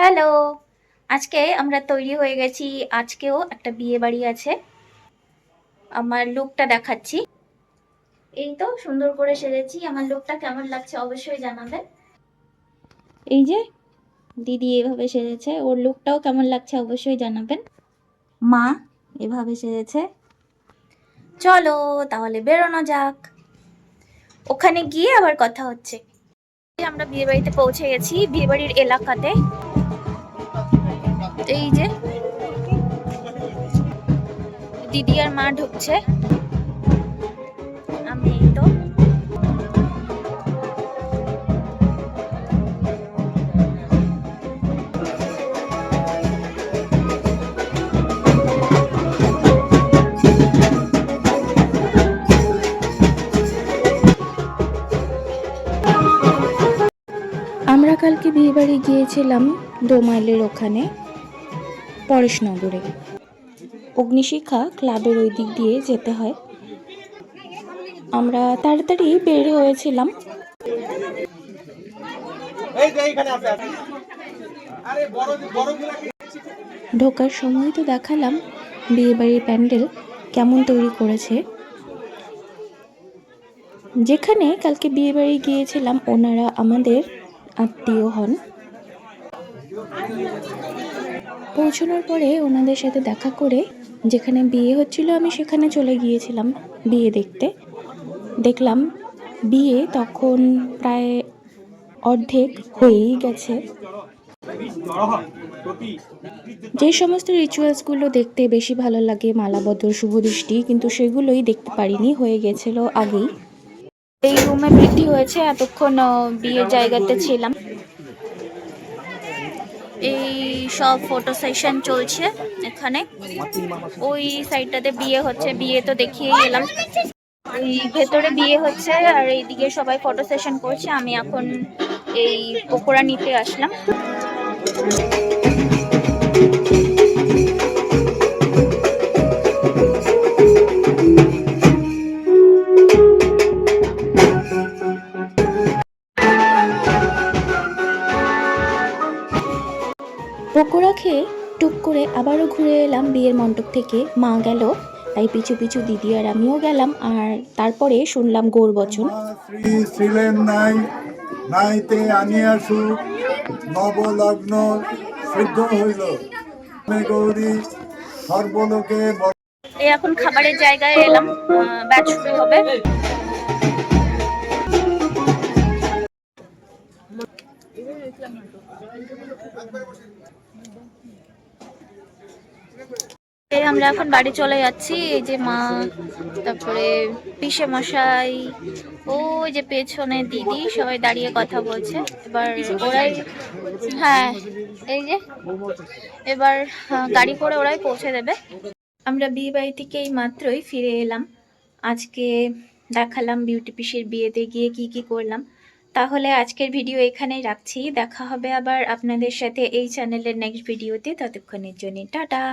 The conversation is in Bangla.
হ্যালো, আজকে আমরা তৈরি হয়ে গেছি। আজকেও একটা বিয়ে বাড়ি আছে। আমার লুকটা দেখাচ্ছি। এই তো সুন্দর করে সেজেছি। আমার লুকটা কেমন লাগছে অবশ্যই জানাবেন। এই যে দিদি এভাবে সেজেছে, ওর লুকটাও কেমন লাগছে অবশ্যই জানাবেন। মা এভাবে সেজেছে। চলো তাহলে বেরোনো যাক, ওখানে গিয়ে আবার কথা হচ্ছে। আমরা বিয়ে বাড়িতে পৌঁছে গেছি, বিয়ে বাড়ির এলাকাতে। এই যে দিদি আর মা ঢুকছে, আমি এই তো। আমরা কালকে বিয়েবাড়ি গিয়েছিলাম দোমাইলের ওখানে পরেশনগরে। অগ্নিশিখা ক্লাবের ওই দিক দিয়ে যেতে হয়। আমরা তাড়াতাড়ি বের হয়েছিলাম। ঢোকার সময় তো দেখালাম বিয়েবাড়ির প্যান্ডেল কেমন তৈরি করেছে। যেখানে কালকে বিয়েবাড়ি গিয়েছিলাম ওনারা আমাদের আত্মীয় হন। পৌঁছানোর পরে ওনাদের সাথে দেখা করে যেখানে বিয়ে হচ্ছিল আমি সেখানে চলে গিয়েছিলাম বিয়ে দেখতে। দেখলাম বিয়ে তখন প্রায় অর্ধেক হয়েই গেছে। যে সমস্ত রিচুয়ালসগুলো দেখতে বেশি ভালো লাগে, মালাবদল, শুভদৃষ্টি, কিন্তু সেগুলোই দেখতে পারিনি, হয়ে গেছিল আগেই। এই রুমে বৃদ্ধি হয়েছে, এতক্ষণ বিয়ের জায়গাতে ছিলাম। এই সব ফটো সেশন চলছে এখানে। ওই সাইডটাতে বিয়ে হচ্ছে, বিয়ে তো দেখিয়ে এলাম। এই ভেতরে বিয়ে হচ্ছে আর এইদিকে সবাই ফটো সেশন করছে। আমি এখন এই পকোড়া নিতে আসলাম। পকোড়া খেয়ে টুক করে আবারও ঘুরে এলাম বিয়ের মণ্ডপ থেকে। মা গেল, তাই পিছু পিছু দিদি আর আমিও গেলাম। আর তারপরে শুনলাম গৌর বচন। ছিলেন নাই নাইতে আনিয়া সুখ নবলগ্ন সিদ্ধ হইল গৌরী সর্বলোকে। এই এখন খাবারের জায়গায় এলাম, ব্যাচ শুরু হবে। আমরা এখন বাড়ি চলে যাচ্ছি। এই যে মা, তারপরে পিসে মশাই, ওই যে পেছনে দিদি, সবাই দাঁড়িয়ে কথা বলছে। এবার ওরাই, হ্যাঁ এই যে এবার গাড়ি করে ওরাই পৌঁছে দেবে। আমরা বিয়ে বাড়ি থেকে এই মাত্রই ফিরে এলাম। আজকে দেখালাম বিউটি পিসির বিয়েতে গিয়ে কি কি করলাম। তাহলে আজকের ভিডিও এখানেই রাখছি। দেখা হবে আবার আপনাদের সাথে এই চ্যানেলের নেক্সট ভিডিওতে। ততক্ষণের জন্য টাটা।